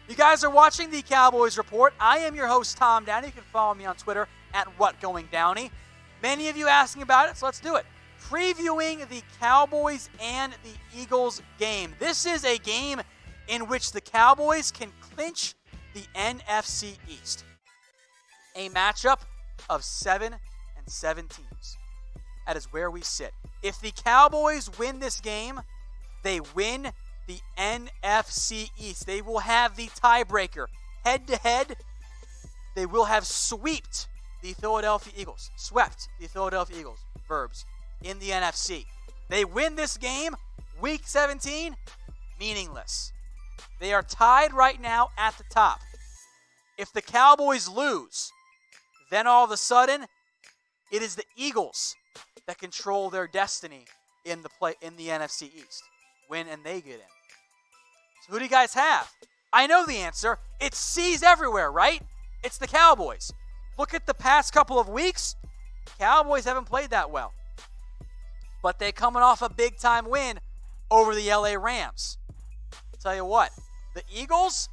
You guys are watching the Cowboys Report. I am your host, Tom Downey. You can follow me on Twitter at WhatGoingDowney. Many of you asking about it, so let's do it. Previewing the Cowboys and the Eagles game. This is a game in which the Cowboys can clinch the NFC East. A matchup of 7-7 teams. That is where we sit. If the Cowboys win this game, they win the NFC East. They will have the tiebreaker. Head-to-head, they will have swept the Philadelphia Eagles. Swept the Philadelphia Eagles. Verbs. In the NFC. They win this game, Week 17, meaningless. They are tied right now at the top. If the Cowboys lose, then all of a sudden, it is the Eagles that control their destiny in the NFC East. Win and they get in. So who do you guys have? I know the answer. It's C's everywhere, right? It's the Cowboys. Look at the past couple of weeks. Cowboys haven't played that well. But they're coming off a big-time win over the LA Rams. I'll tell you what, the Eagles,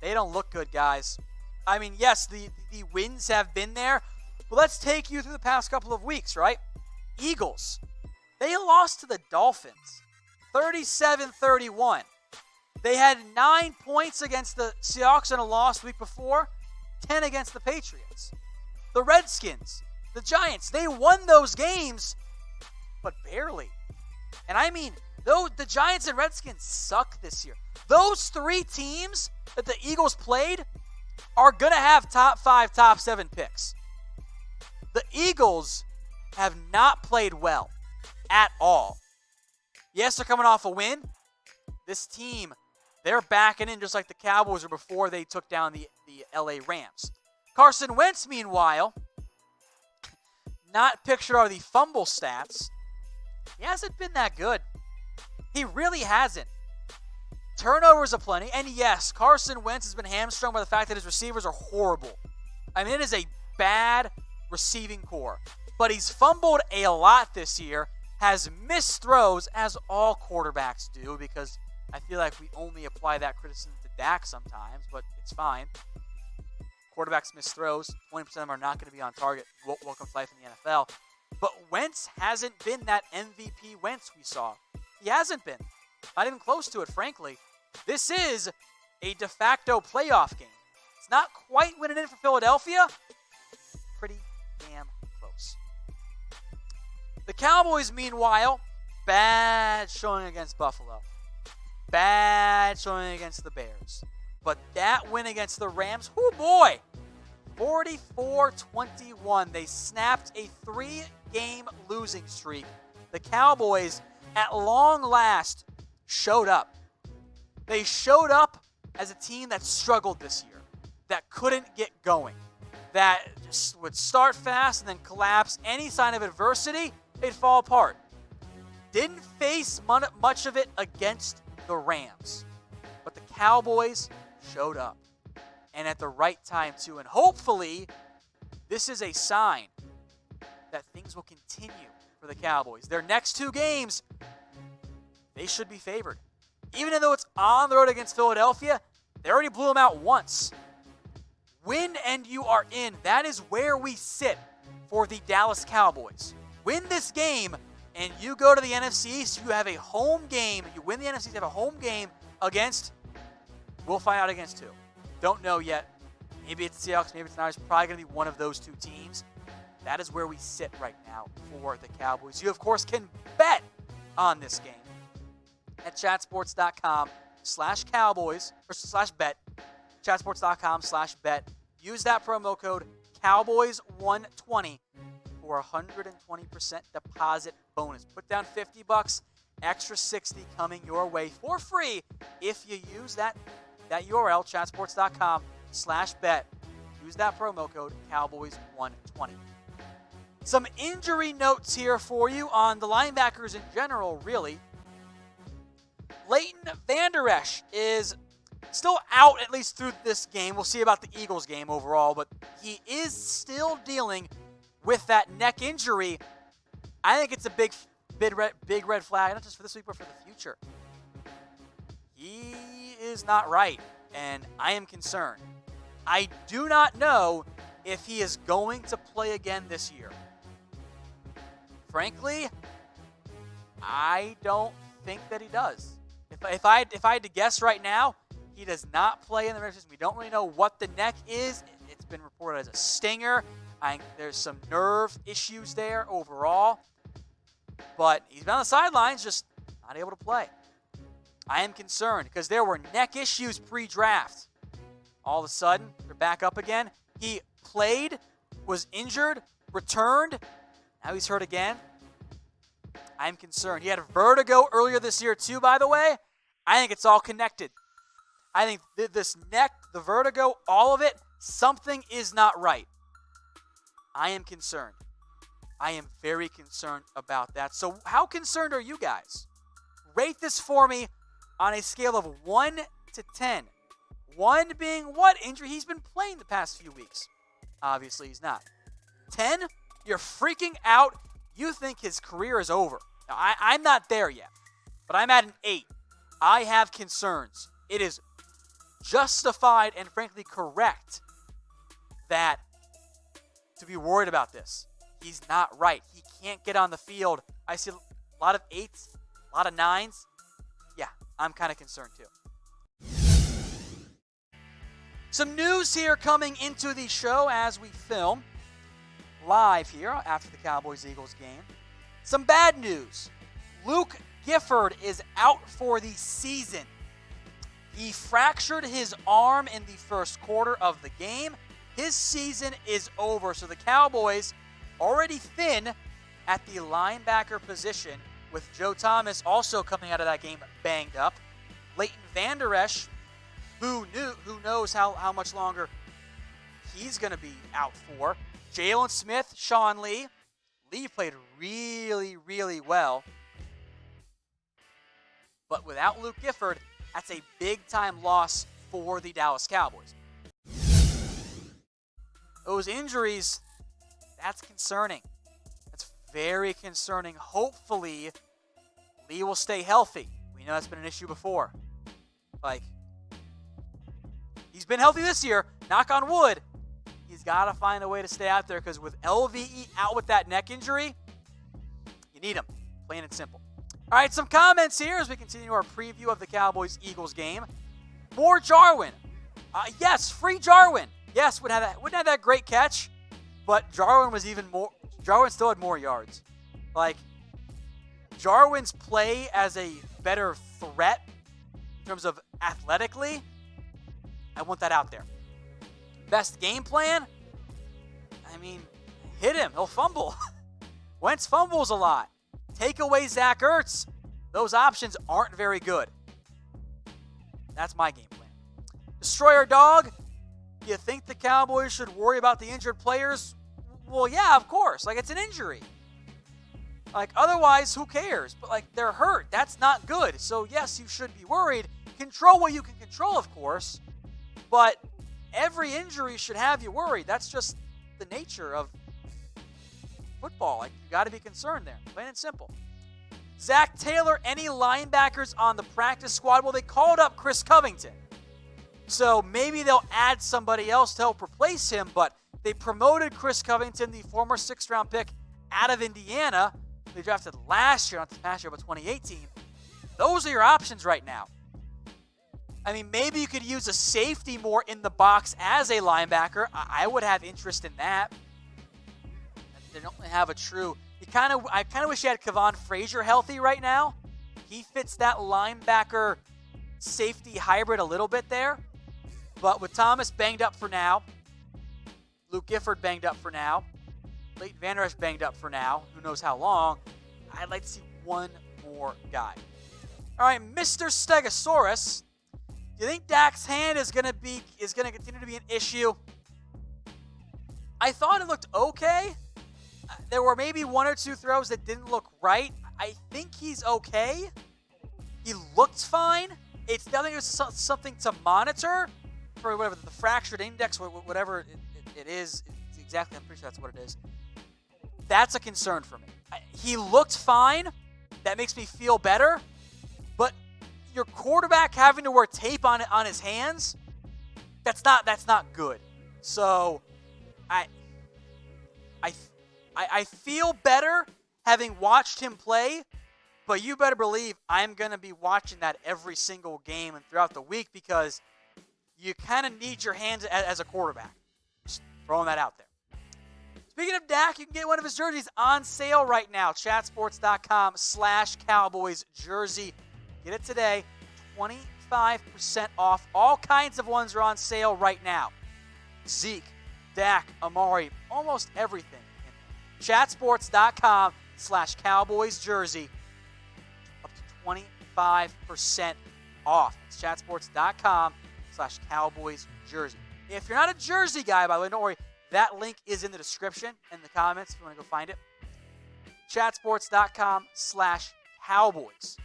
they don't look good, guys. I mean, yes, the wins have been there. But let's take you through the past couple of weeks, right? Eagles, they lost to the Dolphins, 37-31. They had 9 points against the Seahawks in a loss the week before, 10 against the Patriots. The Redskins, the Giants, they won those games, but barely. And I mean, though the Giants and Redskins suck this year. Those three teams that the Eagles played are going to have top 5, top 7 picks. The Eagles have not played well at all. Yes, they're coming off a win. This team, they're backing in just like the Cowboys were before they took down the LA Rams. Carson Wentz, meanwhile, not pictured are the fumble stats. He hasn't been that good. He really hasn't. Turnovers aplenty, and yes, Carson Wentz has been hamstrung by the fact that his receivers are horrible. I mean, it is a bad receiving core. But he's fumbled a lot this year, has missed throws, as all quarterbacks do, because I feel like we only apply that criticism to Dak sometimes, but it's fine. Quarterbacks miss throws. 20% of them are not going to be on target. Welcome to life in the NFL. But Wentz hasn't been that MVP Wentz we saw. He hasn't been. Not even close to it, frankly. This is a de facto playoff game. It's not quite winning in for Philadelphia. Pretty damn close. The Cowboys, meanwhile, bad showing against Buffalo. Bad showing against the Bears. But that win against the Rams, oh boy, 44-21. They snapped a 3-game losing streak. The Cowboys, at long last, showed up. They showed up as a team that struggled this year, that couldn't get going, that just would start fast and then collapse. Any sign of adversity, they'd fall apart. Didn't face much of it against the Rams. But the Cowboys showed up. And at the right time, too. And hopefully, this is a sign that things will continue for the Cowboys. Their next 2 games, they should be favored. Even though it's on the road against Philadelphia, they already blew them out once. Win and you are in. That is where we sit for the Dallas Cowboys. Win this game, and you go to the NFC East. You have a home game. You win the NFC East, you have a home game against, we'll find out against who. Don't know yet. Maybe it's the Seahawks, maybe it's not. It's probably going to be one of those 2 teams. That is where we sit right now for the Cowboys. You, of course, can bet on this game at chatsports.com/Cowboys or /bet. Chatsports.com/bet. Use that promo code Cowboys120 for a 120% deposit bonus. Put down $50, extra $60 coming your way for free if you use that URL, chatsports.com/bet. Use that promo code Cowboys120. Some injury notes here for you on the linebackers in general, really. Leighton Vander Esch is still out at least through this game. We'll see about the Eagles game overall, but he is still dealing with that neck injury. I think it's a big red flag, not just for this week, but for the future. He is not right. and I am concerned. I do not know if he is going to play again this year. Frankly, I don't think that he does. If I had to guess right now, he does not play in the regular season. We don't really know what the neck is. It's been reported as a stinger. There's some nerve issues there overall. But he's been on the sidelines, just not able to play. I am concerned because there were neck issues pre-draft. All of a sudden, they're back up again. He played, was injured, returned. Now he's hurt again. I'm concerned. He had vertigo earlier this year too, by the way. I think it's all connected. I think this neck, the vertigo, all of it, something is not right. I am concerned. I am very concerned about that. So how concerned are you guys? Rate this for me on a scale of 1 to 10. 1 being what? Injury. He's been playing the past few weeks. Obviously, he's not. 10, you're freaking out. You think his career is over. Now, I'm not there yet, but I'm at an 8. I have concerns. It is justified and frankly correct that to be worried about this. He's not right. He can't get on the field. I see a lot of 8s, a lot of 9s. Yeah, I'm kind of concerned too. Some news here coming into the show as we film live here after the Cowboys-Eagles game. Some bad news. Luke Gifford is out for the season. He fractured his arm in the first quarter of the game. His season is over. So the Cowboys already thin at the linebacker position with Joe Thomas also coming out of that game banged up. Leighton Vander Esch, who knows how much longer he's going to be out for. Jaylon Smith, Sean Lee. Lee played really, really well. But without Luke Gifford, that's a big-time loss for the Dallas Cowboys. Those injuries, that's concerning. That's very concerning. Hopefully, Lee will stay healthy. We know that's been an issue before. He's been healthy this year, knock on wood. He's got to find a way to stay out there because with LVE out with that neck injury, you need him, plain and simple. All right, some comments here as we continue our preview of the Cowboys-Eagles game. More Jarwin. Yes, free Jarwin. Yes, wouldn't have that great catch, but Jarwin still had more yards. Jarwin's play as a better threat in terms of athletically, I want that out there. Best game plan? Hit him. He'll fumble. Wentz fumbles a lot. Take away Zach Ertz. Those options aren't very good. That's my game plan. Destroyer Dog. You think the Cowboys should worry about the injured players? Well, yeah, of course. It's an injury. Otherwise, who cares? But, they're hurt. That's not good. So, yes, you should be worried. Control what you can control, of course. But every injury should have you worried. That's just the nature of football. You got to be concerned there. Plain and simple. Zach Taylor, any linebackers on the practice squad? Well, they called up Chris Covington. So maybe they'll add somebody else to help replace him, but they promoted Chris Covington, the former 6th-round pick out of Indiana. They drafted last year, not this past year, but 2018. Those are your options right now. Maybe you could use a safety more in the box as a linebacker. I would have interest in that. They don't really have a true... I kind of wish you had Kevon Frazier healthy right now. He fits that linebacker safety hybrid a little bit there. But with Thomas banged up for now, Luke Gifford banged up for now, Leighton Vander Esch banged up for now, who knows how long, I'd like to see one more guy. All right, Mr. Stegosaurus, do you think Dak's hand is going to continue to be an issue? I thought it looked okay. There were maybe 1 or 2 throws that didn't look right. I think he's okay. He looked fine. It's definitely something to monitor for whatever the fractured index, whatever it is. Exactly, I'm pretty sure that's what it is. That's a concern for me. He looked fine. That makes me feel better. But your quarterback having to wear tape on his hands, That's not good. So I feel better having watched him play, but you better believe I'm going to be watching that every single game and throughout the week because you kind of need your hands as a quarterback. Just throwing that out there. Speaking of Dak, you can get one of his jerseys on sale right now. Chatsports.com/Cowboys jersey. Get it today. 25% off. All kinds of ones are on sale right now. Zeke, Dak, Amari, almost everything. Chatsports.com/Cowboys jersey. Up to 25% off. It's chatsports.com/Cowboys jersey. If you're not a jersey guy, by the way, don't worry. That link is in the description in the comments if you want to go find it. Chatsports.com/Cowboys.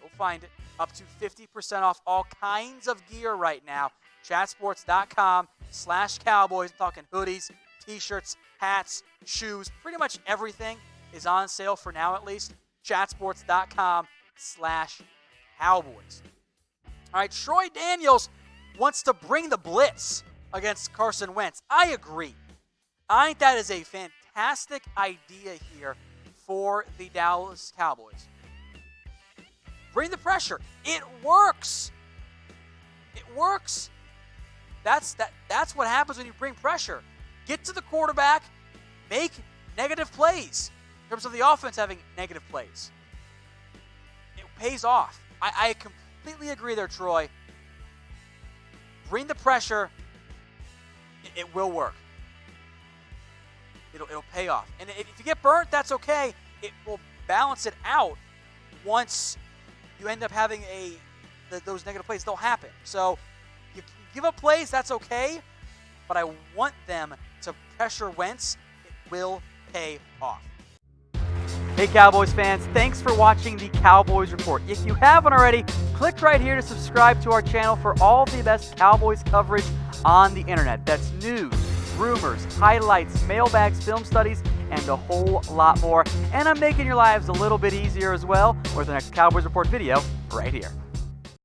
Go find it. Up to 50% off all kinds of gear right now. Chatsports.com/Cowboys. I'm talking hoodies, t-shirts, hats, shoes. Pretty much everything is on sale for now at least. Chatsports.com/Cowboys. All right, Troy Daniels wants to bring the blitz against Carson Wentz. I agree. I think that is a fantastic idea here for the Dallas Cowboys. Bring the pressure. It works. It works. That's what happens when you bring pressure. Get to the quarterback, make negative plays. In terms of the offense having negative plays. It pays off. I completely agree there, Troy. Bring the pressure. It will work. It'll pay off. And if you get burnt, that's okay. It will balance it out once you end up having those negative plays. They'll happen. So you can give up plays, that's okay. But I want them to pressure Wentz. It will pay off. Hey Cowboys fans, thanks for watching the Cowboys Report. If you haven't already, click right here to subscribe to our channel for all the best Cowboys coverage on the internet. That's news, rumors, highlights, mailbags, film studies, and a whole lot more. And I'm making your lives a little bit easier as well with the next Cowboys Report video right here.